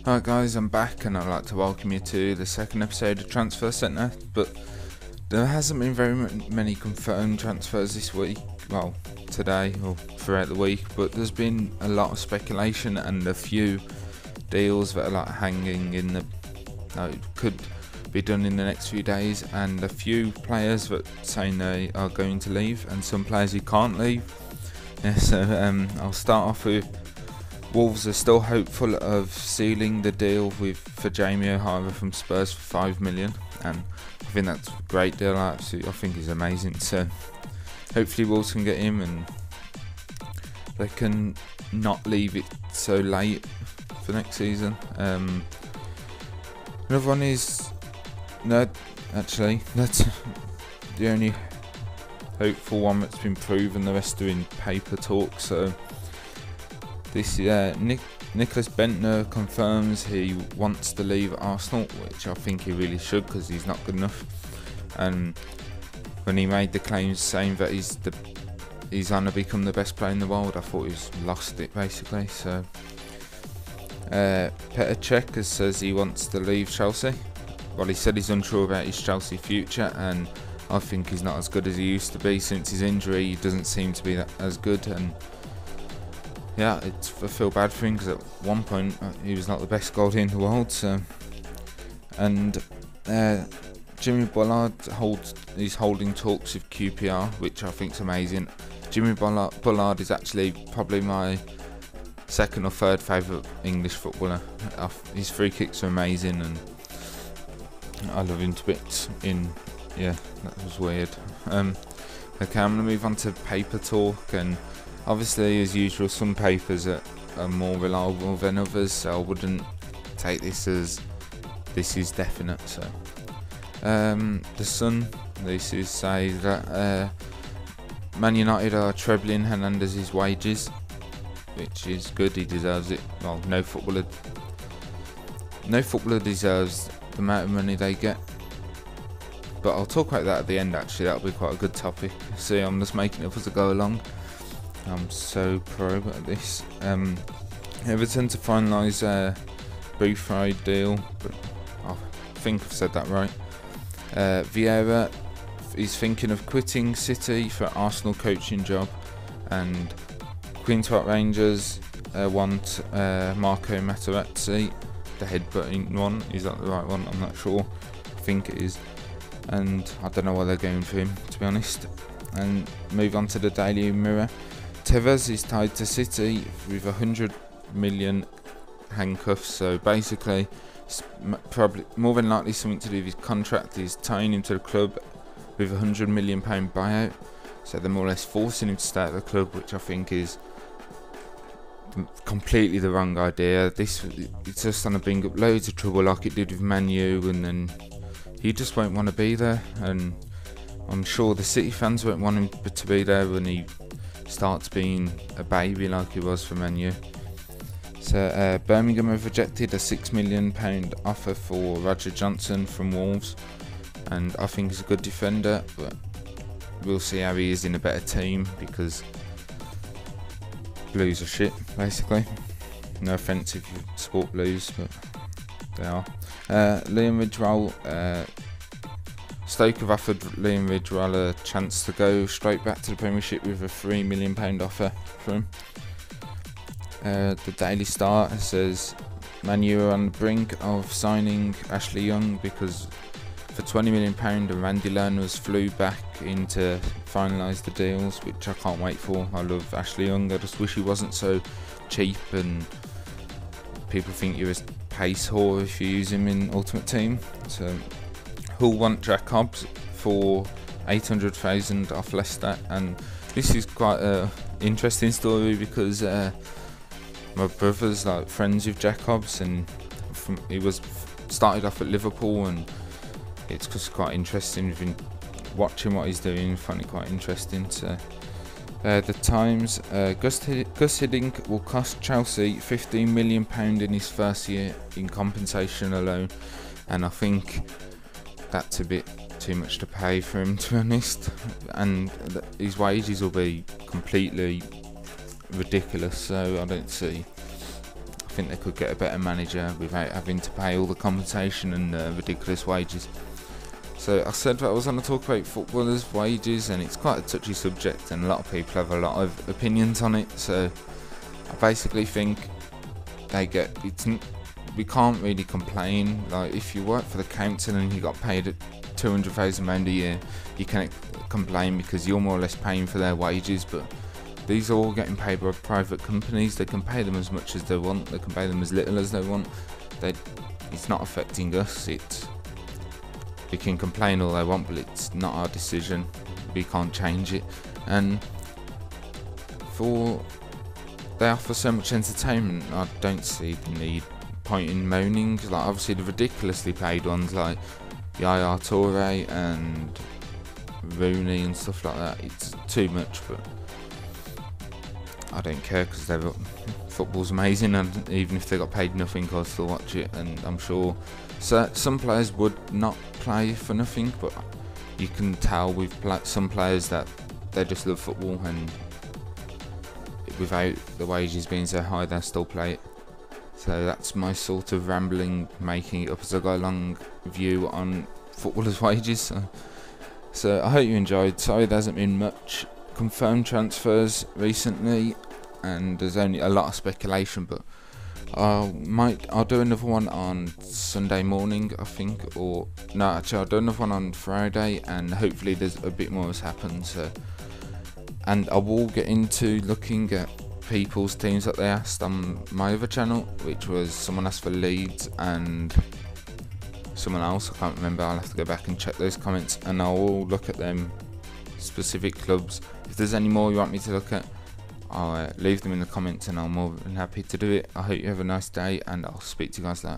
Alright guys, I'm back and I'd like to welcome you to the second episode of Transfer Centre, but there hasn't been very many confirmed transfers this week, well today or throughout the week, but there's been a lot of speculation and a few deals that are like hanging in the, could be done in the next few days, and a few players that saying they are going to leave and some players who can't leave. I'll start off with Wolves are still hopeful of sealing the deal for Jamie O'Hara from Spurs for 5 million, and I think that's a great deal. I think he's amazing. So hopefully Wolves can get him and they can not leave it so late for next season. Another one is actually that's the only hopeful one that's been proven. The rest are in paper talk. So this Nicholas Bentner confirms he wants to leave Arsenal, which I think he really should because he's not good enough. And when he made the claims saying that he's going to become the best player in the world, I thought he's lost it basically. So Petr Cech says he wants to leave Chelsea. Well, he said he's unsure about his Chelsea future, and I think he's not as good as he used to be since his injury. He doesn't seem to be as good, and yeah, I feel bad for him because at one point he was not the best goalie in the world. So, and Jimmy Bullard he's holding talks with QPR, which I think is amazing. Jimmy Bullard is actually probably my second or third favourite English footballer. His free kicks are amazing, and I love him to bits. That was weird. Okay, I'm going to move on to paper talk, and obviously, as usual, some papers are more reliable than others, so I wouldn't take this as this is definite. So, the Sun, this is say that Man United are trebling Hernandez's wages, which is good. He deserves it. Well, no footballer deserves the amount of money they get. But I'll talk about that at the end. Actually, that'll be quite a good topic. See, I'm just making it up as I go along. I'm so pro at this. Everton to finalise a Boothroyd deal, but I think I've said that right. Vieira is thinking of quitting City for Arsenal coaching job, and Queen's Park Rangers want Marco Materazzi, the headbutting one. Is that the right one? I'm not sure. I think it is, and I don't know why they're going for him, to be honest. And move on to the Daily Mirror. Tevez is tied to City with 100 million handcuffs, so basically it's probably more than likely something to do with his contract. He's tying him to the club with £100 million buyout, so they're more or less forcing him to stay at the club, which I think is completely the wrong idea. It's just going to bring up loads of trouble like it did with Man U, and then he just won't want to be there, and I'm sure the City fans won't want him to be there when he starts being a baby like he was for Man U. So Birmingham have rejected a £6 million offer for Roger Johnson from Wolves, and I think he's a good defender, but we'll see how he is in a better team because Blues are shit basically. No offence if you support Blues, but they are. Liam Ridgewell, Stoke have offered Liam Ridgewell a chance to go straight back to the Premiership with a £3 million offer for him. The Daily Star says Man U are on the brink of signing Ashley Young because for £20 million and Randy Lerner's flew back in to finalise the deals, which I can't wait for. I love Ashley Young. I just wish he wasn't so cheap and people think you're a pace whore if you use him in Ultimate Team. So Hull want Jack Hobbs for 800,000 off Leicester, and this is quite an interesting story because my brother's like friends with Jack Hobbs, and he was started off at Liverpool, and it's just quite interesting. We've been watching what he's doing, find it quite interesting. So the Times, Gus Hiddink will cost Chelsea £15 million in his first year in compensation alone, and I think that's a bit too much to pay for him, to be honest, and his wages will be completely ridiculous, so I think they could get a better manager without having to pay all the compensation and ridiculous wages. So I said that I was going to talk about footballers' wages, and it's quite a touchy subject and a lot of people have a lot of opinions on it. So I basically think we can't really complain. Like, if you work for the council and you got paid £200,000 a year, you can't complain because you're more or less paying for their wages. But these are all getting paid by private companies. They can pay them as much as they want, they can pay them as little as they want. It's not affecting us. We can complain all they want, but it's not our decision. We can't change it. And they offer so much entertainment, I don't see the point in moaning. Like, obviously the ridiculously paid ones like Yaya Toure and Rooney and stuff like that, it's too much, but I don't care because football's amazing, and even if they got paid nothing, I'll still watch it. And I'm sure some players would not play for nothing, but you can tell with some players that they just love football, and without the wages being so high, they still play it. So that's my sort of rambling, making it up as I go along view on footballers' wages. So I hope you enjoyed. Sorry there hasn't been much confirmed transfers recently, and there's only a lot of speculation, but I'll do another one on Sunday morning, I think, or no, actually I'll do another one on Friday, and hopefully there's a bit more has happened. So, and I will get into looking at people's teams that they asked on my other channel, which was someone asked for Leeds and someone else, I can't remember. I'll have to go back and check those comments, and I will look at them specific clubs. If there's any more you want me to look at, I'll leave them in the comments, and I'm more than happy to do it. I hope you have a nice day, and I'll speak to you guys later.